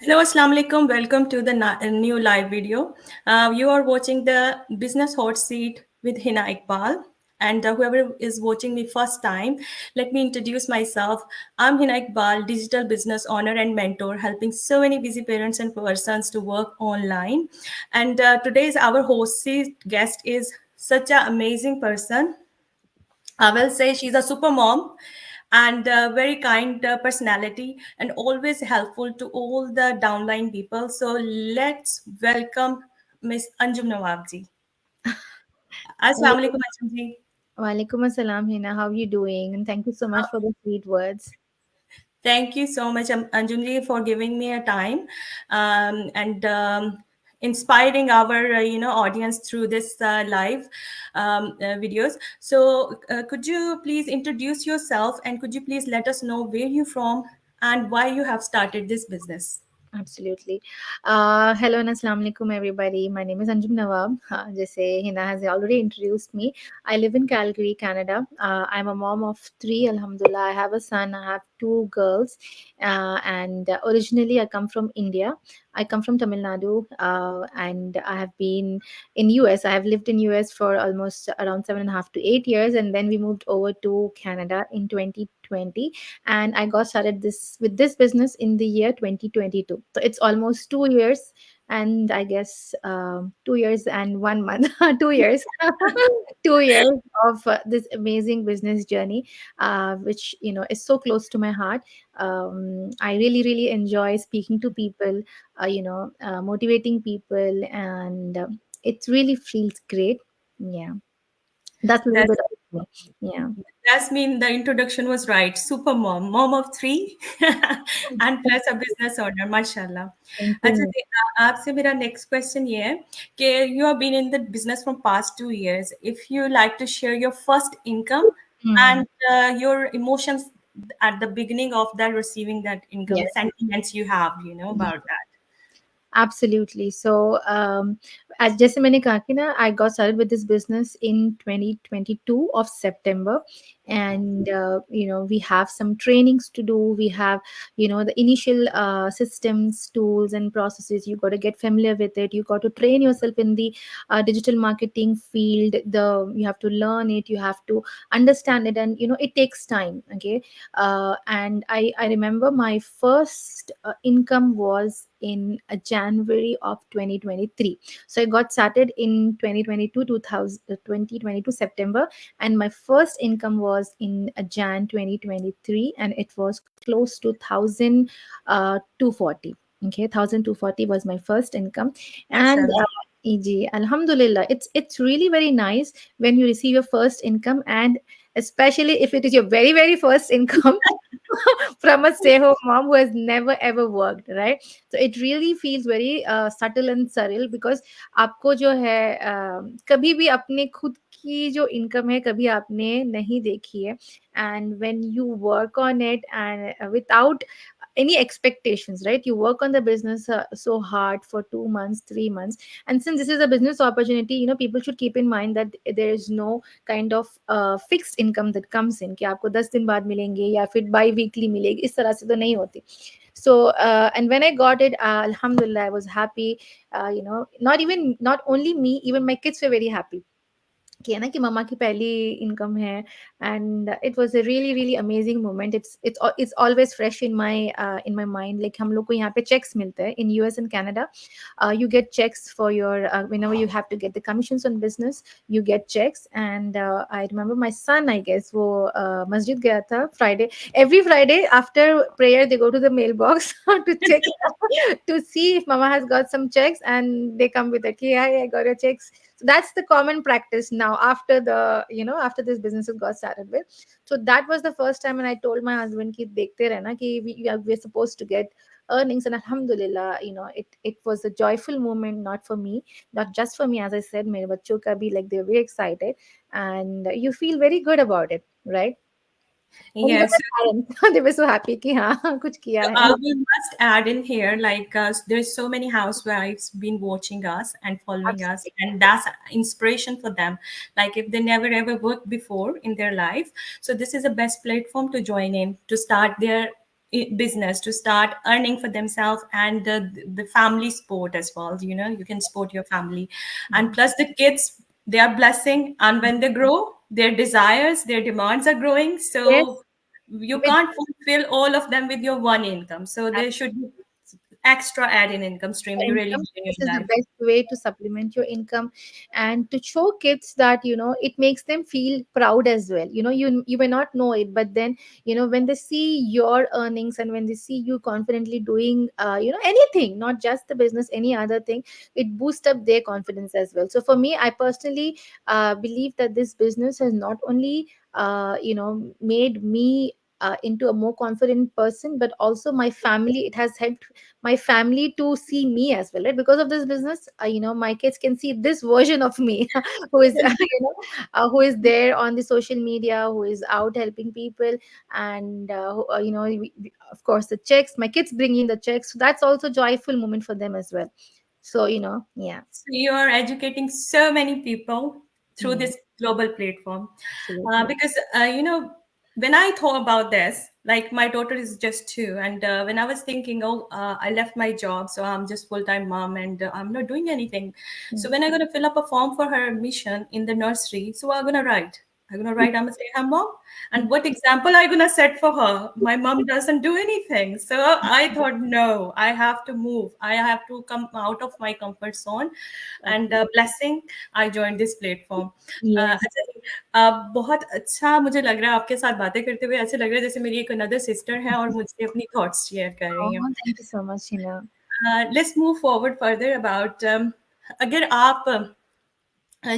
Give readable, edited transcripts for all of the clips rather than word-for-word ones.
Hello, Assalamu alaikum. Welcome to the new live video. You are watching the Business Hot Seat with Hina Iqbal. And whoever is watching me first time, let me introduce myself. I'm Hina Iqbal, digital business owner and mentor, helping so many busy parents and persons to work online. And today's our host guest is such an amazing person. I will say she's a super mom and a very kind personality and always helpful to all the downline people. So let's welcome Miss Anjum Nawab ji. Assalamu Hello. alaikum Anjum ji. Walaikum assalam, Hina. How are you doing? And thank you so much for the sweet words. Thank you so much, Anjum ji, for giving me a time and inspiring our audience through this live videos. So, could you please introduce yourself and could you please let us know where you're from and why you have started this business? Absolutely. Hello and assalamu alaikum, everybody. My name is Anjum Nawab. Jaise Hina has already introduced me. I live in Calgary, Canada. I'm a mom of three, alhamdulillah. I have a son, I have two girls. And originally, I come from India. I come from Tamil Nadu, and I have been in US. I have lived in US for almost around 7.5 to 8 years, and then we moved over to Canada in 2020, and I got started this business in the year 2022. So it's almost 2 years, and I guess 2 years and 1 month, 2 years, 2 years of this amazing business journey, which is so close to my heart. I really really enjoy speaking to people, motivating people, and it really feels great. Yeah, that's a little That's bit of me. Yeah. That's mean the introduction was right. Super mom, mom of three, and plus a business owner. माशाल्लाह. Thank अच्छा you. जी, आपसे मेरा next question ये है कि you have been in the business from past 2 years. If you like to share your first income Hmm. and your emotions at the beginning of that receiving that income, Yes. the sentiments you have, about that. Absolutely. So, as जैसे मैंने कहा कि ना, I got started with this business in 2022 of September, and we have some trainings to do. We have the initial systems, tools, and processes. You got to get familiar with it. You got to train yourself in the digital marketing field. You have to learn it. You have to understand it, and it takes time. Okay, and I remember my first income was in January of 2023. So I got started in 2022, 2022 September, and my first income was in Jan 2023, and it was close to 1,240. Okay, 1,240 was my first income, and MashaAllah. EG, Alhamdulillah, it's really very nice when you receive your first income, and especially if it is your very very first income from a stay home mom who has never ever worked, right? So it really feels very subtle and surreal, because आपको जो है कभी भी अपने खुद की जो income है कभी आपने नहीं देखी है, and when you work on it, and without any expectations, right? You work on the business so hard for 2 months, 3 months, and since this is a business opportunity, people should keep in mind that there is no kind of fixed income that comes in कि आपको 10 दिन बाद मिलेंगे या फिर by weekly मिलेगी, इस तरह से तो नहीं होती. So and when I got it, alhamdulillah, I was happy. Not only me, even my kids were very happy कि है ना कि मम्मा की पहली इनकम है. And it was a really really amazing moment. It's always fresh in my mind. Like हम लोग को यहाँ पे चेक्स मिलते हैं in US and Canada. You get checks for your whenever you have to get the commissions on business, you get checks. And I remember my son, I guess, वो मस्जिद गया था Friday. Every Friday after prayer they go to the mailbox to check to see if mama has got some checks, and they come with like, yeah, I got your checks. So that's the common practice now after after this business has got started with. So that was the first time when I told my husband कि देखते रहना कि we're supposed to get earnings. And alhamdulillah, it was a joyful moment, not for me, not just for me, as I said, मेरे बच्चों का भी, like, they're very excited, and you feel very good about it, right? And even Yes. my parents, they were so happy कि हाँ कुछ किया है. We must add in here, like there's so many housewives been watching us and following us, Absolutely. and that's inspiration for them. Like if they never ever worked before in their life, so this is the best platform to join in to start their business to start earning for themselves, and the family sport as well. You know, you can support your family, and plus the kids, they are blessing, and when they grow, their desires, their demands are growing. So Yes, you with can't fulfill all of them with your one income. So there should be extra add-in income stream you really income, need in this your is the life. best way to supplement your income and to show kids that it makes them feel proud as well. You may not know it, but then when they see your earnings and when they see you confidently doing anything, not just the business, any other thing, it boosts up their confidence as well. So for me, I personally believe that this business has not only made me into a more confident person, but also my family. It has helped my family to see me as well, right? Because of this business, my kids can see this version of me who is who is there on the social media, who is out helping people. And of course, the checks, my kids bring in the checks, so that's also joyful moment for them as well. So yeah. So you are educating so many people through Yeah, this global platform. absolutely. Because, when I thought about this, like my daughter is just 2, and when I was thinking, oh, I left my job, so I'm just full-time mom, and I'm not doing anything. So Mm. when I'm gonna fill up a form for her admission in the nursery, so I'm gonna write I'm a stay-at-home mom, and what example I gonna set for her? My mom doesn't do anything. So I thought, no, I have to move. I have to come out of my comfort zone. And Absolutely. blessing, I joined this platform. Yes. अच्छा जी, बहुत अच्छा मुझे लग रहा है आपके साथ बातें करते हुए। ऐसे लग रहा है जैसे मेरी एक अनदर सिस्टर है और मुझसे अपनी थॉट्स शेयर कर रही हैं। Oh, thank you so much, Hina. Let's move forward further about, अगर आप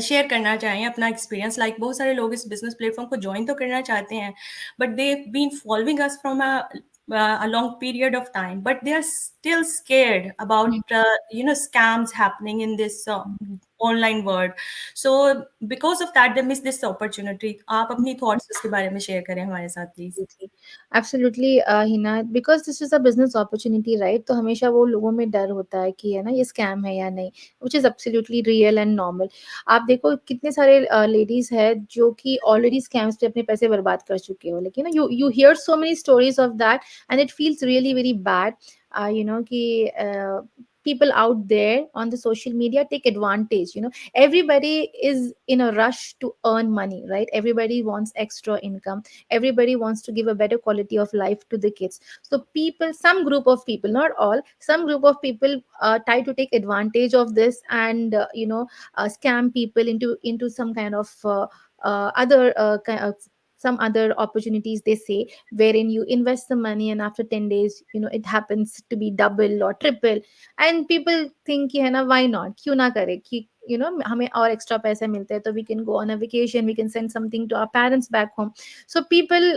शेयर करना चाहें अपना एक्सपीरियंस, लाइक बहुत सारे लोग इस बिजनेस प्लेटफॉर्म को ज्वाइन तो करना चाहते हैं, but they been following us from a long period of time, but they are still scared about scams happening in this online world. So because of that they miss this opportunity. आप अपनी thoughts उसके बारे में share करें हमारे साथ please. Absolutely. Absolutely, Hina, because this is a business opportunity, right? तो हमेशा वो लोगों में डर होता है कि है ना, ये स्कैम है या नहीं, which is absolutely real and normal. आप देखो कितने सारे लेडीज है जो कि ऑलरेडी स्कैम्स पे अपने पैसे बर्बाद कर चुके हो, लेकिन ना you here so many stories of that and it feels really very bad. कि people out there on the social media take advantage. Everybody is in a rush to earn money, right? Everybody wants extra income. Everybody wants to give a better quality of life to the kids. So people, some group of people, not all, some group of people try to take advantage of this and scam people into some kind of other some other opportunities, they say, wherein you invest the money and after 10 days it happens to be double or triple. And people think कि है ना, why not, क्यों ना करे कि हमें और extra पैसे मिलते हैं तो we can go on a vacation, we can send something to our parents back home. So people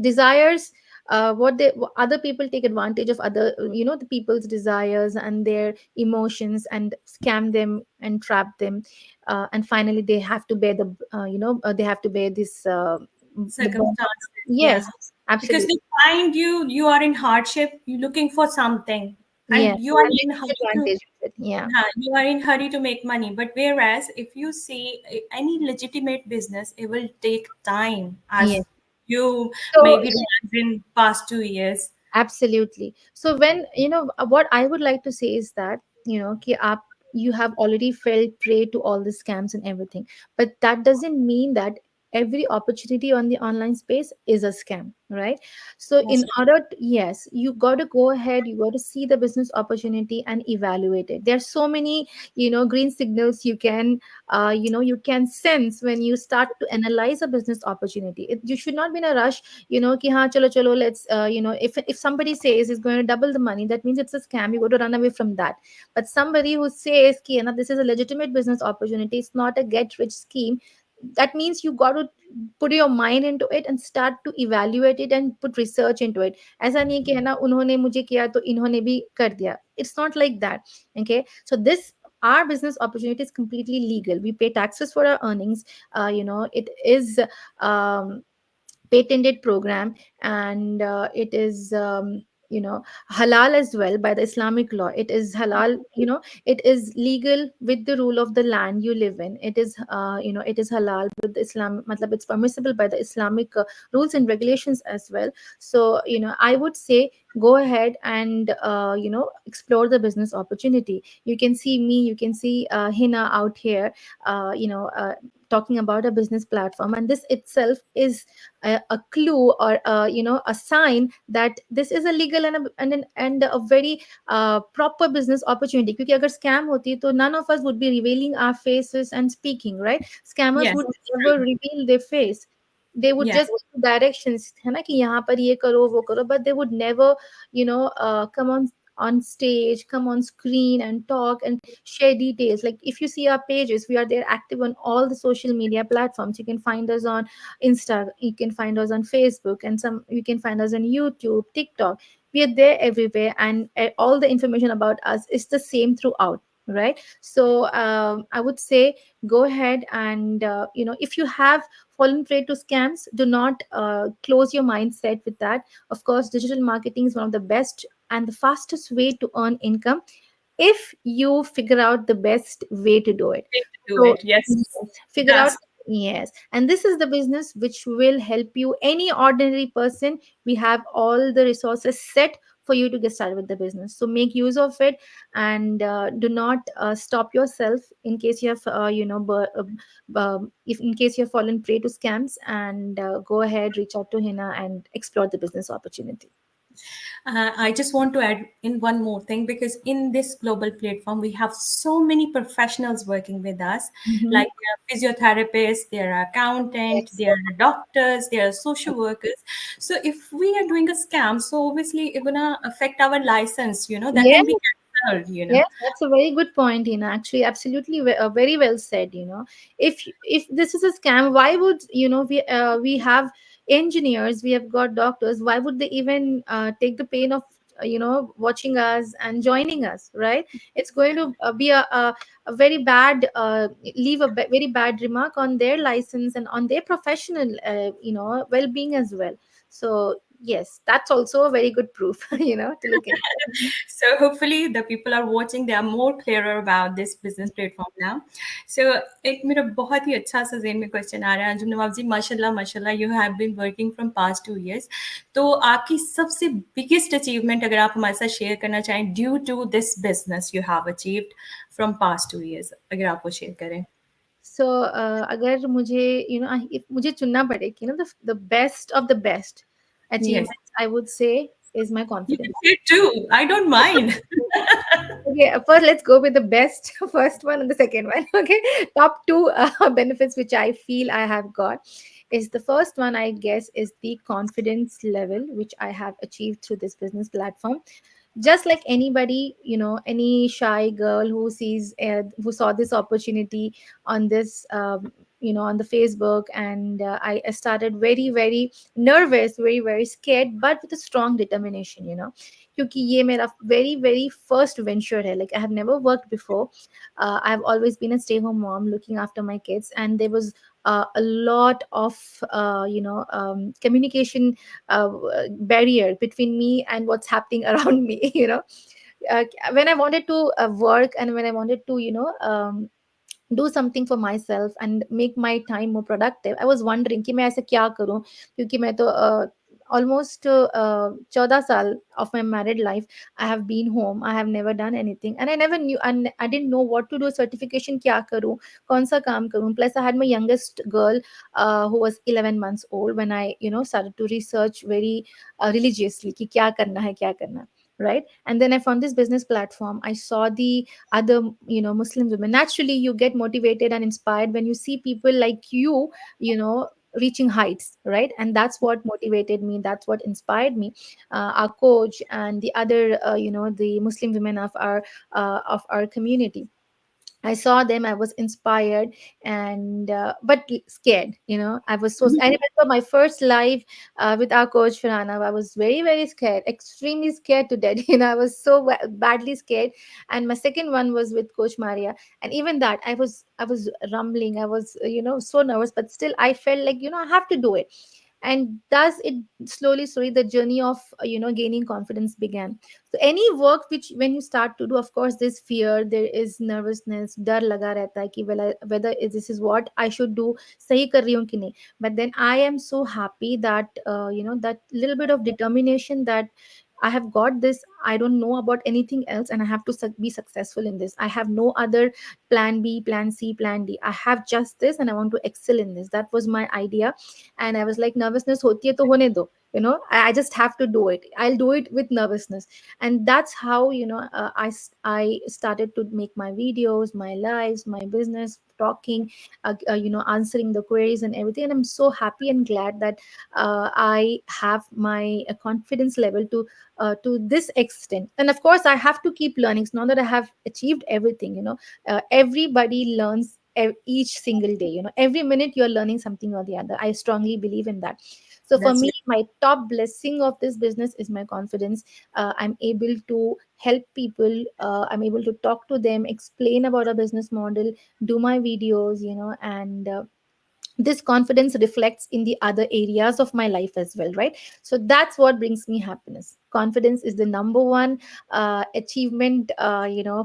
desires other people take advantage of other the people's desires and their emotions and scam them and trap them, and finally they have to bear they have to bear this the burn. Circumstances, yeah, Yes, because absolutely. they find you are in hardship, you're looking for something, Yes, and you are and they in take hurry to, advantage of it. Yeah. yeah, you are in hurry to make money. But whereas if you see any legitimate business, it will take time, Yes. as you So maybe realized in past 2 years. absolutely. So when what I would like to say is that कि आप, you have already fell prey to all the scams and everything, but that doesn't mean that every opportunity on the online space is a scam, right? So That's in order to, yes, you got to go ahead, you got to see the business opportunity and evaluate it. There are so many green signals you can you can sense when you start to analyze a business opportunity. You should not be in a rush कि हाँ चलो चलो, let's if somebody says it's going to double the money, that means it's a scam, you got to run away from that. But somebody who says कि this is a legitimate business opportunity, it's not a get rich scheme, that means you got to put your mind into it and start to evaluate it and put research into it. ऐसा नहीं कि है ना, उन्होंने मुझे किया तो इन्होंने भी कर दिया. It's not like that. Okay, so this, our business opportunity is completely legal. We pay taxes for our earnings. It is um, patented program, and it is halal as well by the Islamic law. It is halal, it is legal with the rule of the land you live in. It is it is halal with the Islam, matlab it's permissible by the Islamic rules and regulations as well. So I would say go ahead and explore the business opportunity. You can see me, you can see Hina out here, talking about a business platform, and this itself is a clue, or a sign that this is a legal and a very proper business opportunity. क्योंकि अगर scam होती तो none of us would be revealing our faces and speaking, right? Scammers Yes, would it's never true. reveal their face. They would Yes. just give directions, है ना, कि यहाँ पर ये करो वो करो, but they would never come on stage, come on screen and talk and share details. Like if you see our pages, we are there active on all the social media platforms. You can find us on Insta, you can find us on Facebook, and some you can find us on YouTube, TikTok. We are there everywhere, and all the information about us is the same throughout, right? So I would say go ahead and if you have fallen prey to scams, do not close your mindset with that. Of course, digital marketing is one of the best and the fastest way to earn income if you figure out the best way to do it. Way to do So it. Yes. yes, figure out. That's Yes, and this is the business which will help you, any ordinary person. We have all the resources set for you to get started with the business. So make use of it, and do not stop yourself in case you have if in case you have fallen prey to scams, and go ahead, reach out to Hina and explore the business opportunity. I just want to add in one more thing, because in this global platform, we have so many professionals working with us. Mhm. Like there are physiotherapists, there are accountants, Yes. there are doctors, there are social workers. So if we are doing a scam, so obviously it's gonna affect our license. That Yes. can be cancelled. Yes, that's a very good point, Hina. Actually, absolutely, very well said. If this is a scam, why would we have engineers, we have got doctors. Why would they even take the pain of watching us and joining us? Right? It's going to be a very bad leave a very bad remark on their license and on their professional well being as well. So yes, that's also a very good proof to look at. So hopefully the people are watching, they are more clearer about this business platform now. So एक मेरा बहुत ही अच्छा सा ज़हन में question आ रहा है अंजुम नवाब जी, माशाल्लाह माशाल्लाह, you have been working from past 2 years. तो आपकी सबसे बिगेस्ट अचीवमेंट अगर आप हमारे साथ शेयर करना चाहें, due to this business you have achieved from past 2 years, अगर आप वो शेयर करें. सो अगर मुझे if मुझे चुनना पड़े कि the best of the best Yes, achievements, I would say, is my you can confidence. say too, I don't mind. Okay, first let's go with the best first one and the second one. Okay, top two benefits which I feel I have got is, the first one, I guess, is the confidence level which I have achieved through this business platform. Just like anybody, any shy girl who saw this opportunity on this on the Facebook, and I started very very nervous, very very scared, but with a strong determination, क्योंकि ये मेरा very very first venture है. Like I have never worked before. I have always been a stay home mom looking after my kids, and there was a lot of communication uh, barrier between me and what's happening around me. When I wanted to work, and when I wanted to do something for myself and make my time more productive, I was wondering कि मैं ऐसा क्या करूं, क्योंकि मैं तो almost 14 साल of my married life I have been home. I have never done anything, and I never knew, and I didn't know what to do. Certification क्या करूं, कौन सा काम करूं. Plus I had my youngest girl who was 11 months old when I started to research very religiously कि क्या करना है, क्या करना है, right? And then I found this business platform. I saw the other Muslim women. Naturally you get motivated and inspired when you see people like you know reaching heights, right? And that's what motivated me, that's what inspired me. Our coach and the other the Muslim women of our community, I saw them, I was inspired, and but scared. I was so. I remember my first live with our coach Farhana. I was very, very scared, extremely scared to death. I was so badly scared. And my second one was with Coach Maria, and even that, I was rumbling. I was so nervous, but still, I felt like I have to do it. and thus it slowly the journey of gaining confidence began. So any work which when you start to do, of course there's fear, there is nervousness, dar laga rehta hai ki whether this is what I should do, sahi kar rahi hu ki nahi. But then I am so happy that that little bit of determination, that I have got this, I don't know about anything else, and I have to be successful in this. I have no other plan B, plan C, plan D. I have just this and I want to excel in this. That was my idea. And I was like, nervousness hoti hai to hone do. I just have to do it. I'll do it with nervousness. And that's how, I started to make my videos, my lives, my business, talking, answering the queries and everything. And I'm so happy and glad that I have my confidence level to this extent. And of course I have to keep learning. It's not that I have achieved everything. Everybody learns each single day. Every minute you're learning something or the other. I strongly believe in that. So for That's me, my top blessing of this business is my confidence. I'm able to help people. I'm able to talk to them, explain about a business model, do my videos, and this confidence reflects in the other areas of my life as well, right? So that's what brings me happiness. Confidence is the number one achievement,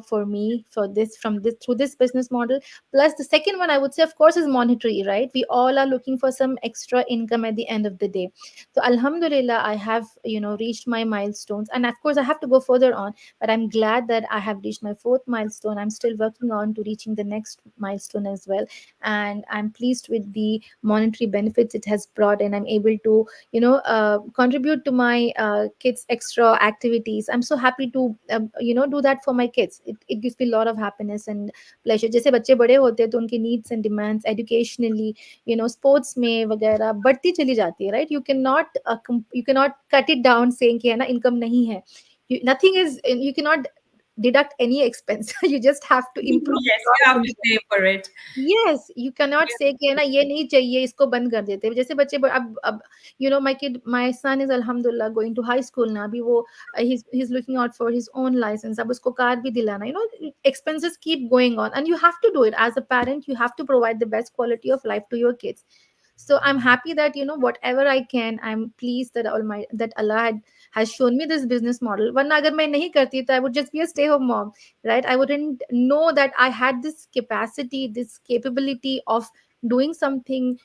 for me, for this from this through this business model. Plus the second one, I would say, of course, is monetary, right? We all are looking for some extra income at the end of the day. So alhamdulillah, I have reached my milestones, and of course I have to go further on, but I'm glad that I have reached my fourth milestone. I'm still working on to reaching the next milestone as well, and I'm pleased with the monetary benefits it has brought, and I'm able to contribute to my kids extra activities. I'm so happy to do that for my kids. It gives me a lot of happiness and pleasure. जैसे बच्चे बड़े होते हैं तो उनकी needs and demands educationally, sports में वगैरह बढ़ती चली जाती है, right? You cannot cut it down saying कि है ना income नहीं है. Nothing is, you cannot deduct any expense. You just have to improve yes, you your have to income. pay for it. Yes, you cannot say कि है ना ये नहीं चाहिए, इसको बंद कर देते हैं. जैसे बच्चे अब my son is alhamdulillah going to high school now. अभी वो he's looking out for his own license. अब उसको कार भी दिलाना. Expenses keep going on, and you have to do it as a parent. You have to provide the best quality of life to your kids. So I'm happy that whatever I can, I'm pleased that that Allah has shown me this business model. वरना अगर मैं नहीं करती तो I would just be a stay home mom, right? I wouldn't know that I had this capacity, this capability of doing something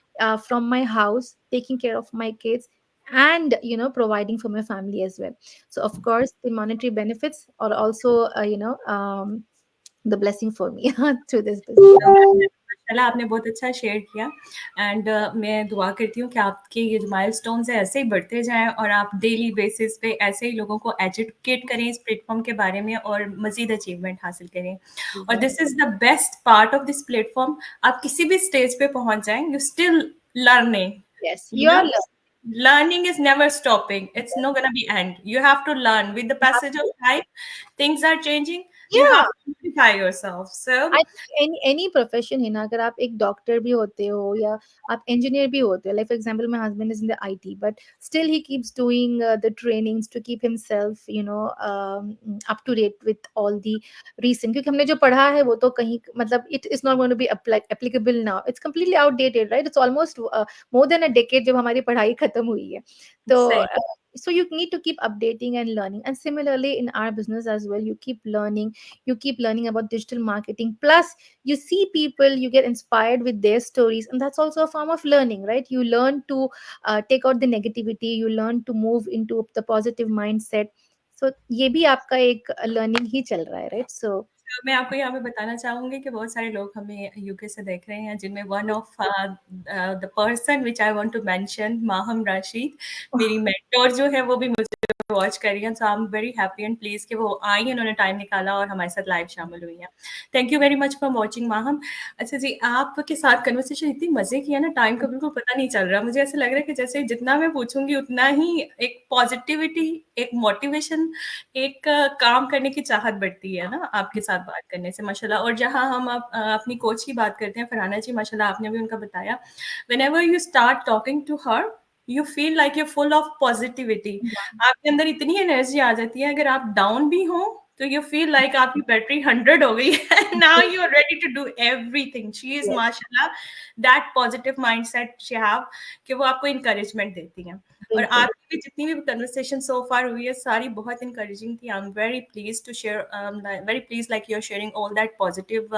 from my house, taking care of my kids, and providing for my family as well. So of course the monetary benefits are also the blessing for me through this business. माशाल्लाह आपने बहुत अच्छा share किया and मैं दुआ करती हूँ कि आपके ये जो माइलस्टोन्स हैं ऐसे ही बढ़ते जाएं और आप डेली बेसिस पे ऐसे ही लोगों को एजुकेट करें इस प्लेटफॉर्म के बारे में और मजीद अचीवमेंट हासिल करें और this is the best part of this platform आप किसी भी स्टेज पे पहुंच जाएं you still learning Yes, you you are know loved. learning is never stopping, it's not going to be end, you have to learn with the passage of time, things are changing, you Yeah. have to modify yourself so I think any profession है ना, अगर आप एक doctor भी होते हो या आप इंजीनियर भी होते हो, like for example my husband is in the IT, but still he keeps doing the trainings to keep himself up to date with all the recent, क्योंकि हमने जो पढ़ा है वो तो कहीं मतलब it is not going to be applicable now, it's completely outdated, right? It's almost more than a decade जब हमारी पढ़ाई खत्म हुई है. तो say so you need to keep updating and learning, and similarly in our business as well, you keep learning about digital marketing. Plus you see people, you get inspired with their stories, and that's also a form of learning, right? You learn to take out the negativity, you learn to move into the positive mindset. So ये भी आपका एक learning ही चल रहा है, right? So मैं आपको यहाँ पे बताना चाहूंगी कि बहुत सारे लोग हमें यूके से देख रहे हैं जिनमें one of the person which I want to mention Maham Rashid मेरी मेंटोर जो है वो भी मुझे वॉच कर रही हैं so I am very happy and please कि वो आई उन्होंने टाइम निकाला और हमारे साथ लाइव शामिल हुई हैं thank you very much for watching Maham अच्छा जी आपके साथ कन्वर्सेशन इतनी मजे की है ना टाइम का बिल्कुल पता नहीं चल रहा मुझे ऐसा लग रहा है कि जैसे जितना मैं पूछूंगी उतना ही एक पॉजिटिविटी एक मोटिवेशन एक काम करने की चाहत बढ़ती है ना आपके साथ बात करने से माशाल्लाह और जहाँ हम अपनी कोच की बात करते हैं फरहाना जी माशाल्लाह आपने भी उनका बताया whenever you start talking to her you feel like you're full of positivity आपके अंदर इतनी एनर्जी आ जाती है अगर आप डाउन भी हो तो यू फील लाइक आपकी बैटरी 100 हो गई है, now you are ready to do everything. She is Yes, माशाल्लाह that positive mindset she have, कि वो आपको इंकरेजमेंट देती हैं। और बिल्कुल। आपकी भी जितनी भी कन्वर्सेशन सो फार हुई है सारी बहुत इंकरेजिंग थी। I am very please to share, very please like you are sharing all that positive.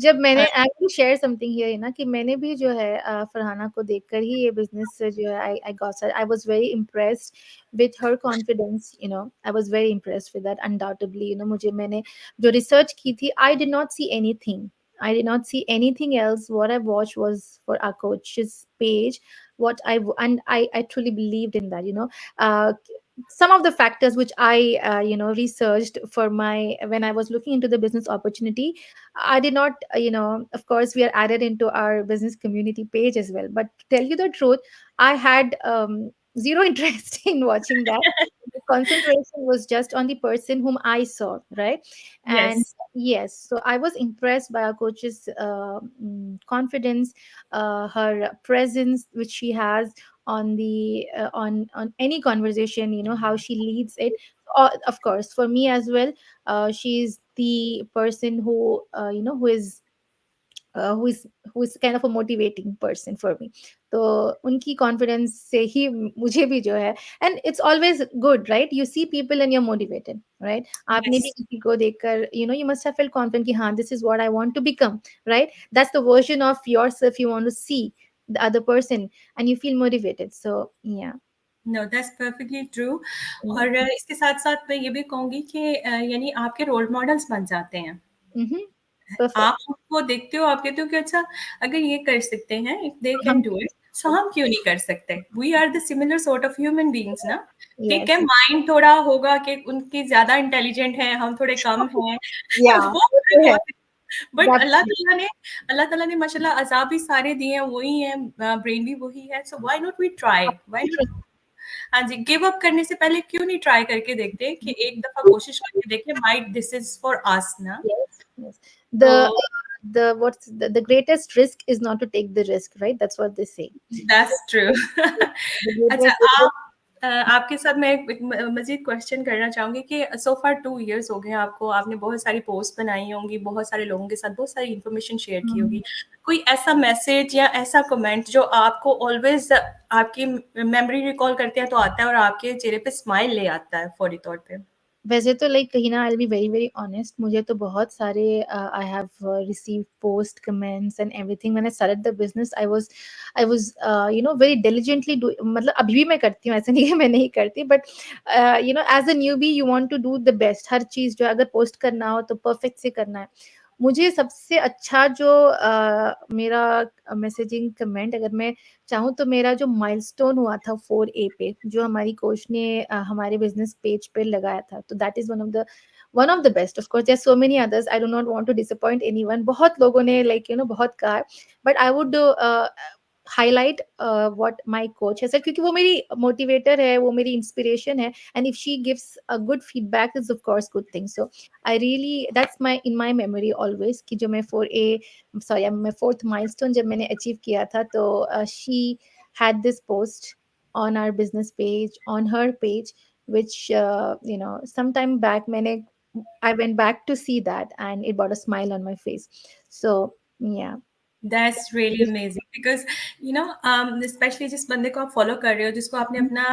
जब मैंने एक्चुअली शेयर समथिंग हियर ना कि मैंने भी जो है फरहाना को देखकर ही ये बिजनेस से जो है I got I was very impressed with her confidence, you know, I was very impressed with that undoubtedly, you know. मुझे मैंने जो रिसर्च की थी, I did not see anything, I did not see anything else. What I watched was for our coach's page. What I and I truly believed in that. You know, uh, some of the factors which I researched for my when I was looking into the business opportunity, I did not, of course, we are added into our business community page as well. But to tell you the truth, I had zero interest in watching that. The concentration was just on the person whom I saw, right? And Yes. yes, so I was impressed by our coach's confidence, her presence, which she has on the on any conversation. You know how she leads it. Of course, for me as well, she's the person who who is uh, who is who is kind of a motivating person for me. तो उनकी confidence से ही मुझे भी जो है, and it's always good, right? You see people and you motivated, right? आपने भी Yes. किसी को देखकर you must have feel confident कि हाँ, this is what I want to become, right? That's the version of yourself you want to see the other person, and you feel motivated, so yeah. No that's perfectly true. और इसके साथ साथ मैं ये भी कहूंगी कि यानी आपके रोल मॉडल्स बन जाते हैं। परफेक्ट। आप उनको देखते हो, आप कहते हो कि अच्छा अगर ये कर सकते हैं, इफ दे कैन हम डू इट, सो हम क्यों नहीं कर सकते। We are the similar sort of human beings ना। ठीक है, यस। माइंड थोड़ा होगा कि उनकी ज्यादा इंटेलिजेंट है, हम थोड़े कम हैं। या वो वो हमें तो है। बहुत, बट That's अल्लाह ताला ने माशाल्लाह अज़ाब भी सारे दिए हैं, वही हैं, ब्रेन भी वही है, so why not we try, why absolutely not. हाँ जी, गिव अप करने से पहले क्यों नहीं ट्राई करके देखते कि एक दफा true. कोशिश करके देखें, might this is for us ना। Yes, yes. तो The what's the greatest risk is not to take the risk, right? That's what they say. So that's true. the अच्छा, greatest risk. आपके साथ मैं एक मजीद क्वेश्चन करना चाहूंगी कि सो फार 2 इयर्स हो गए आपको, आपने बहुत सारी पोस्ट बनाई होंगी, बहुत सारे लोगों के साथ बहुत सारी इंफॉर्मेशन शेयर की होगी। कोई ऐसा मैसेज या ऐसा कमेंट जो आपको ऑलवेज आपकी मेमोरी रिकॉल करते हैं तो आता है और आपके चेहरे पे स्माइल ले आता है फौरी तौर पे। वैसे तो लाइक कहीं ना, I be very very honest, मुझे तो बहुत सारे I have receive post comments and everything. मैंने started the business, I was very diligently do, मतलब अभी भी मैं करती हूँ, ऐसा नहीं है मैं नहीं करती, but as a newbie you want to do the best. हर चीज जो अगर पोस्ट करना हो तो परफेक्ट से करना है। मुझे सबसे अच्छा जो मेरा मैसेजिंग कमेंट, अगर मैं चाहूँ तो, मेरा जो माइलस्टोन हुआ था 4A पे, जो हमारी कोच ने हमारे बिजनेस पेज पे लगाया था, तो that is one of the best. Of course there are so many others, I do not want to disappoint anyone. बहुत लोगों ने लाइक बहुत कहा, but I would highlight what my coach है सर, क्योंकि वो मेरी मोटिवेटर है, वो मेरी इंस्पिरेशन है, and if she gives a good feedback is of course good thing. So I really, that's my in my memory always, कि जो मैं 4A, सॉरी, मैं फोर्थ माइलस्टोन जब मैंने अचीव किया था, तो she had this post on our business page, on her page, which sometime back मैंने I went back to see that, and it brought a smile on my face. So yeah. That's really amazing because you know specially जिस बंदे को आप follow कर रहे हो, जिसको आपने अपना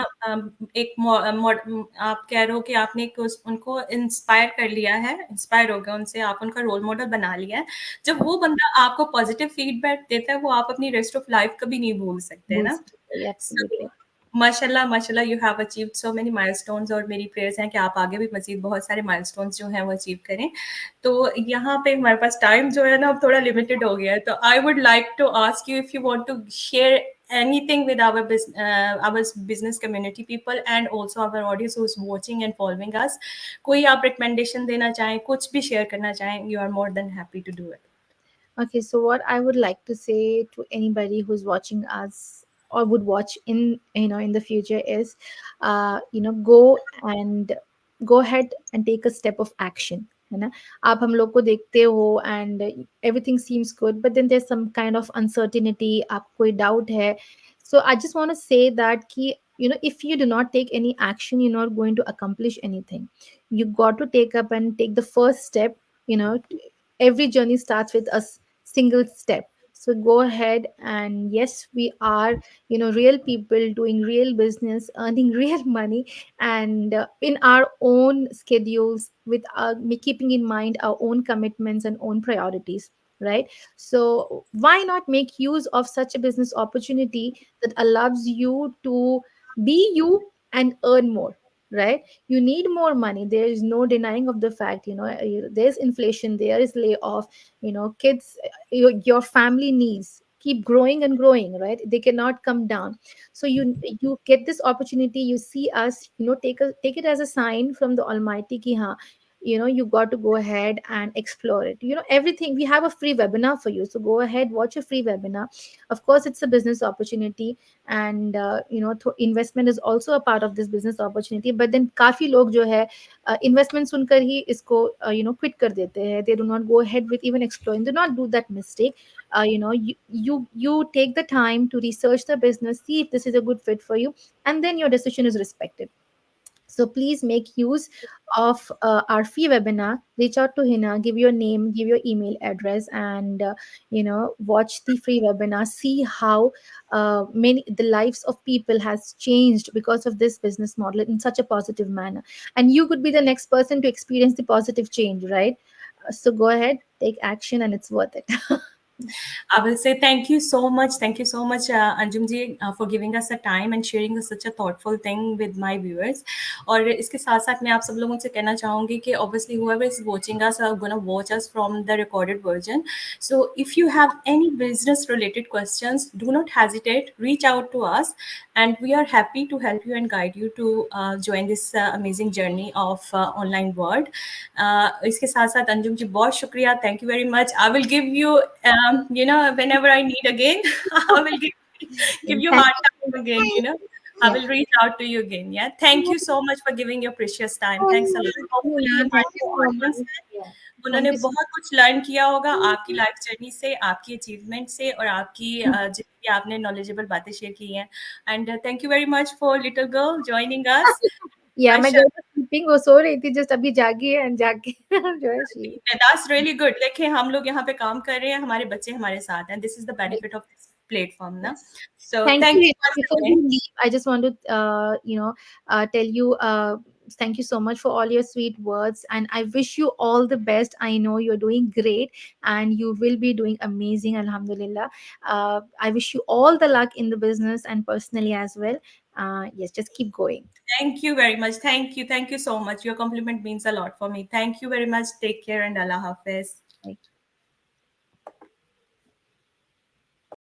एक आप कह रहे हो कि आपने उनको इंस्पायर कर लिया है, इंस्पायर हो गया उनसे, आप उनका रोल मॉडल बना लिया है। जब वो बंदा आपको पॉजिटिव फीडबैक देता है, वो आप अपनी रेस्ट ऑफ लाइफ कभी नहीं भूल सकते, है ना। Absolutely. माशाल्लाह माशाल्लाह, you have achieved so many milestones, और मेरी प्रेयर्स हैं कि आप आगे भी मजीद बहुत सारे माइलस्टोन्स जो हैं वो अचीव करें। तो यहाँ पे हमारे पास टाइम जो है ना अब थोड़ा लिमिटेड हो गया है, तो I would like to ask you if you want to share anything with our business community people and also our audience who's watching and following us, कोई आप recommendation देना चाहें, कुछ भी share करना चाहें, you are more than happy to do it. Okay, so what I would like to say to anybody who's watching us or would watch in the future is, go ahead and take a step of action, है ना? आप हम लोग को देखते हो and everything seems good, but then there's some kind of uncertainty, आप कोई doubt है, so I just want to say that कि if you do not take any action, you're not going to accomplish anything. You got to take up and take the first step. Every journey starts with a single step. So go ahead, and yes, we are real people doing real business, earning real money, and in our own schedules, with keeping in mind our own commitments and own priorities, right? So why not make use of such a business opportunity that allows you to be you and earn more, right? You need more money. There is no denying of the fact. There's inflation, there is layoff, kids, your family needs keep growing and growing, right? They cannot come down. So you get this opportunity, you see us, take it as a sign from the almighty ki ha, you got to go ahead and explore it. Everything, we have a free webinar for you, so go ahead, watch a free webinar. Of course, it's a business opportunity, and investment is also a part of this business opportunity. But then काफी लोग जो है investment सुनकर ही इसको quit कर देते हैं. They do not go ahead with even exploring. Do not do that mistake. You take the time to research the business, see if this is a good fit for you, and then your decision is respected. So please make use of our free webinar. Reach out to Hina, give your name, give your email address, and watch the free webinar. See how many the lives of people has changed because of this business model in such a positive manner. And you could be the next person to experience the positive change, right? So go ahead, take action, and it's worth it. I will say thank you so much. Thank you so much, Anjum ji, for giving us a time and sharing such a thoughtful thing with my viewers. और इसके साथ साथ मैं आप सब लोगों से कहना चाहूँगी कि obviously whoever is watching us are gonna watch us from the recorded version. So if you have any business related questions, do not hesitate. Reach out to us, and we are happy to help you and guide you to join this amazing journey of online world. इसके साथ साथ अंजुम जी बहुत शुक्रिया. Thank you very much. I will give you whenever I need again, I will give you Thank hard time again. I you. will reach out to you again. Yeah. Thank you so much for giving your precious time. Oh, Thanks a lot. Hopefully thank हमारे you जो so audience much. है Yeah. उन्होंने Thank you so बहुत कुछ learn किया होगा आपकी life journey से, आपकी अचीवमेंट से, और आपकी जितनी आपने नॉलेजेबल बातें शेयर की हैं. And thank you very much for little girl joining us. Yeah, I my sure daughter sleeping, वो सो रही थी, just अभी जागी है and जाके जो है she. That's really good. देखिए हम लोग यहाँ पे काम कर रहे हैं, हमारे बच्चे हमारे साथ हैं. This is the benefit of this platform ना. Yes. So Thank thank you, you Hina. Once Before again. we leave, I just want to, tell you, thank you so much for all your sweet words, and I wish you all the best. I know you're doing great, and you will be doing amazing. Alhamdulillah. I wish you all the luck in the business and personally as well. Yes, just keep going. Thank you very much. Thank you so much. Your compliment means a lot for me. Thank you very much. Take care and Allah Hafiz. Right.